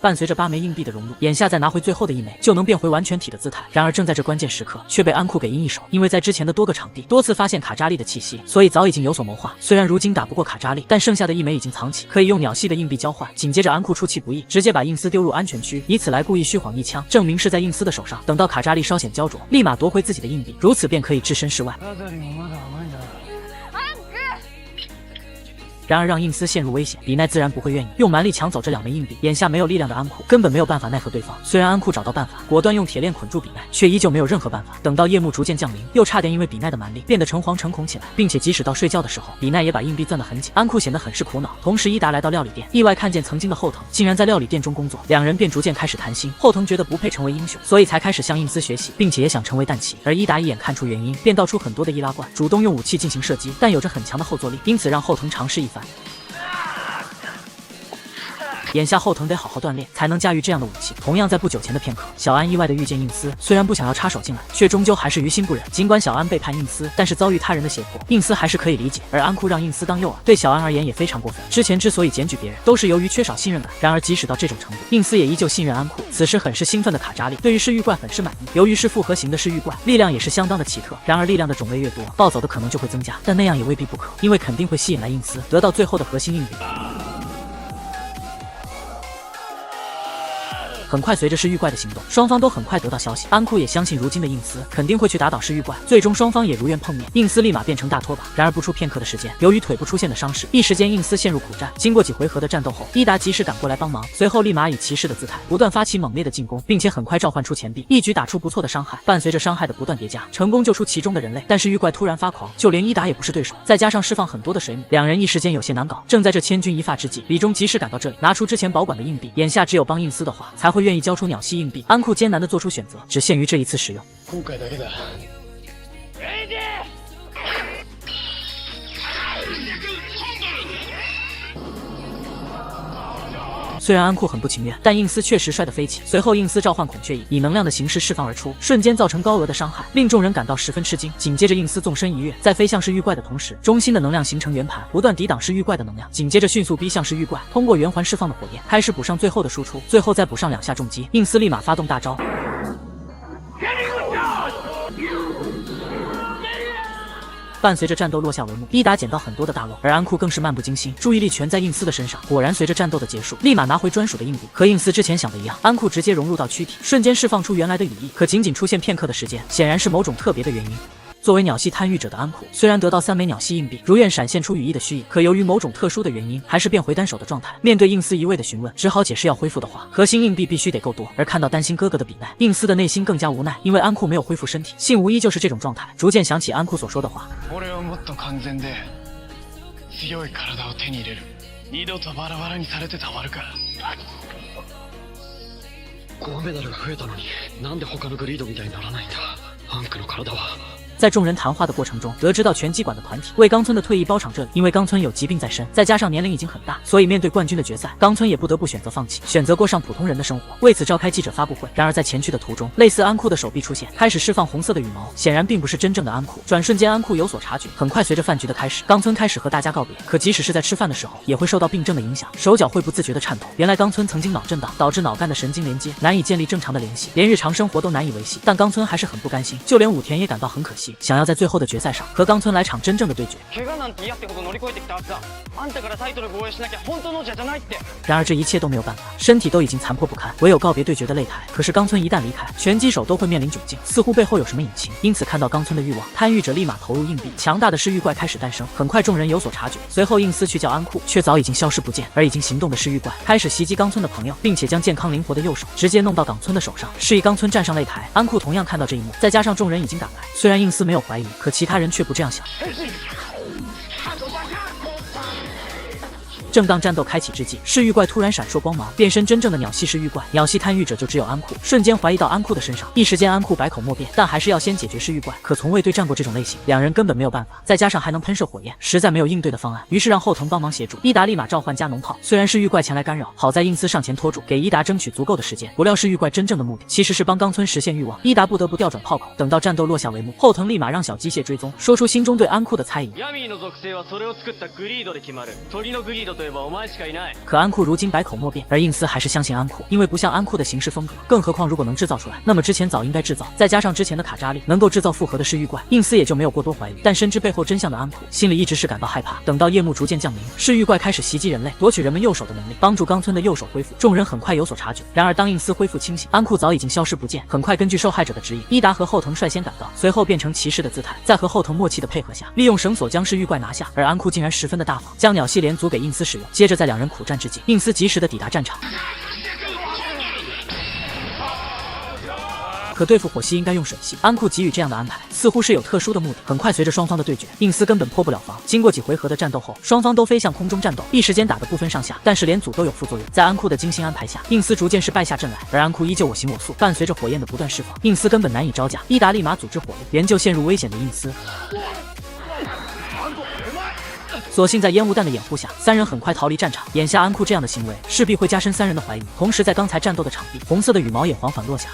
伴随着8枚硬币的融入，眼下再拿回最后的1枚，就能变回完全体的姿态。然而正在这关键时刻，却被安库给阴一手，因为在之前的多个场地多次发现卡扎利的气息，所以早已经有所谋划。虽然如今打不过卡扎利，但剩下的1枚已经藏起，可以用鸟系的硬币交换。紧接着安库出其不意，直接把印斯丢入安全区，以此来故意虚晃一枪，证明是在印斯的手上。等到卡扎利稍显焦灼，立马夺回自己的硬币，如此便可以置身事外。然而让印斯陷入危险，比奈自然不会愿意，用蛮力抢走这2枚硬币。眼下没有力量的安库根本没有办法奈何对方。虽然安库找到办法，果断用铁链捆住比奈，却依旧没有任何办法。等到夜幕逐渐降临，又差点因为比奈的蛮力变得诚惶诚恐起来，并且即使到睡觉的时候，比奈也把硬币攥得很紧。安库显得很是苦恼。同时伊达来到料理店，意外看见曾经的后藤竟然在料理店中工作，两人便逐渐开始谈心。后藤觉得不配成为英雄，所以才开始向印斯学习，并且也想成为弹骑。而伊达一眼看出原因，便倒出很多的易拉罐，主动用武器进行射击，但有着很强的后坐力，因此让后藤尝试一番。眼下后藤得好好锻炼，才能驾驭这样的武器。同样在不久前的片刻，小安意外的遇见印斯，虽然不想要插手进来，却终究还是于心不忍。尽管小安背叛印斯，但是遭遇他人的胁迫，印斯还是可以理解。而安库让印斯当诱饵，对小安而言也非常过分。之前之所以检举别人，都是由于缺少信任感。然而即使到这种程度，印斯也依旧信任安库。此时很是兴奋的卡扎利对于噬域怪很是满意，由于是复合型的噬域怪，力量也是相当的奇特。然而力量的种类越多，暴走的可能就会增加，但那样也未必不可，因为肯定会吸引来印斯，得到最后的核心硬币。很快随着噬域怪的行动，双方都很快得到消息。安库也相信如今的印斯肯定会去打倒噬域怪，最终双方也如愿碰面。印斯立马变成大拖把，然而不出片刻的时间，由于腿部出现的伤势，一时间印斯陷入苦战。经过几回合的战斗后，伊达及时赶过来帮忙，随后立马以骑士的姿态不断发起猛烈的进攻，并且很快召唤出钱币，一举打出不错的伤害。伴随着伤害的不断叠加，成功救出其中的人类。但是域怪突然发狂，就连伊达也不是对手，再加上释放很多的水母，两人一时间有些难搞。正在这千钧一发之际，李忠及时赶到这里，拿出之前保管的硬币。眼下只有帮印斯的话，才会愿意交出鸟系硬币。安库艰难地做出选择，只限于这一次使用。虽然安库很不情愿，但印斯确实摔得飞起。随后印斯召唤孔雀翼，以能量的形式释放而出，瞬间造成高额的伤害，令众人感到十分吃惊。紧接着印斯纵身一跃，在飞向噬域怪的同时，中心的能量形成圆盘，不断抵挡噬域怪的能量。紧接着迅速逼向噬域怪，通过圆环释放的火焰开始补上最后的输出，最后再补上2下重击。印斯立马发动大招。伴随着战斗落下帷幕，伊达捡到很多的大漏，而安库更是漫不经心，注意力全在印斯的身上。果然，随着战斗的结束，立马拿回专属的硬币。和印斯之前想的一样，安库直接融入到躯体，瞬间释放出原来的羽翼，可仅仅出现片刻的时间，显然是某种特别的原因。作为鸟系贪欲者的安库，虽然得到3枚鸟系硬币，如愿闪现出羽翼的虚影，可由于某种特殊的原因，还是变回单手的状态。面对印斯一味的询问，只好解释要恢复的话，核心硬币必须得够多。而看到担心哥哥的比奈，印斯的内心更加无奈，因为安库没有恢复身体，信无疑就是这种状态。逐渐想起安库所说的话。在众人谈话的过程中，得知到拳击馆的团体为冈村的退役包场这里，因为冈村有疾病在身，再加上年龄已经很大，所以面对冠军的决赛，冈村也不得不选择放弃，选择过上普通人的生活，为此召开记者发布会。然而在前去的途中，类似安库的手臂出现，开始释放红色的羽毛，显然并不是真正的安库。转瞬间安库有所察觉，很快随着饭局的开始，冈村开始和大家告别，可即使是在吃饭的时候，也会受到病症的影响，手脚会不自觉的颤抖。原来冈村曾经脑震荡，导致脑干的神经连接难以建立正常的联系，连日常生活都难以维系。但冈村还是很不甘心，就连武田也感到很可惜，想要在最后的决赛上和冈村来场真正的对决。然而这一切都没有办法，身体都已经残破不堪，唯有告别对决的擂台。可是冈村一旦离开，拳击手都会面临窘境，似乎背后有什么隐情。因此看到冈村的欲望，贪欲者立马投入硬币，强大的噬域怪开始诞生。很快众人有所察觉，随后印斯去叫安库，却早已经消失不见。而已经行动的噬域怪开始袭击冈村的朋友，并且将健康灵活的右手直接弄到冈村的手上，示意冈村站上擂台。安库同样看到这一幕，再加上众人已经赶来，虽然印斯没有怀疑，可其他人却不这样想。正当战斗开启之际，噬域怪突然闪烁光芒，变身真正的鸟系噬域怪。鸟系贪欲者就只有安库，瞬间怀疑到安库的身上，一时间安库百口莫辩，但还是要先解决噬域怪。可从未对战过这种类型，两人根本没有办法，再加上还能喷射火焰，实在没有应对的方案。于是让后藤帮忙协助，伊达立马召唤加农炮。虽然噬域怪前来干扰，好在印斯上前拖住，给伊达争取足够的时间。不料噬域怪真正的目的其实是帮冈村实现欲望，伊达不得不调转炮口。等到战斗落下帷幕，后藤立马让小机械追踪，说出心中对安库的猜疑。可安库如今百口莫辩，而应思还是相信安库，因为不像安库的行事风格，更何况如果能制造出来，那么之前早应该制造，再加上之前的卡扎利能够制造复合的尸玉怪，应思也就没有过多怀疑。但深知背后真相的安库，心里一直是感到害怕。等到夜幕逐渐降临，尸玉怪开始袭击人类，夺取人们右手的能力，帮助冈村的右手恢复，众人很快有所察觉。然而当应思恢复清醒，安库早已经消失不见。很快根据受害者的指引，伊达和后藤率先赶到，随后变成骑士的姿态，在和后藤默契的配合下，利用绳索将尸玉怪拿下。而安库竟然十分的大方，将鸟系连组给应思使用。接着在两人苦战之际，应思及时的抵达战场。可对付火系应该用水系，安库给予这样的安排，似乎是有特殊的目的。很快随着双方的对决，应思根本破不了防。经过几回合的战斗后，双方都飞向空中战斗，一时间打得不分上下。但是连组都有副作用，在安库的精心安排下，应思逐渐是败下阵来，而安库依旧我行我素。伴随着火焰的不断释放，应思根本难以招架。伊达立马组织火力援救陷入危险的应思。所幸在烟雾弹的掩护下，三人很快逃离战场。眼下安库这样的行为势必会加深三人的怀疑。同时在刚才战斗的场地，红色的羽毛也缓缓落下。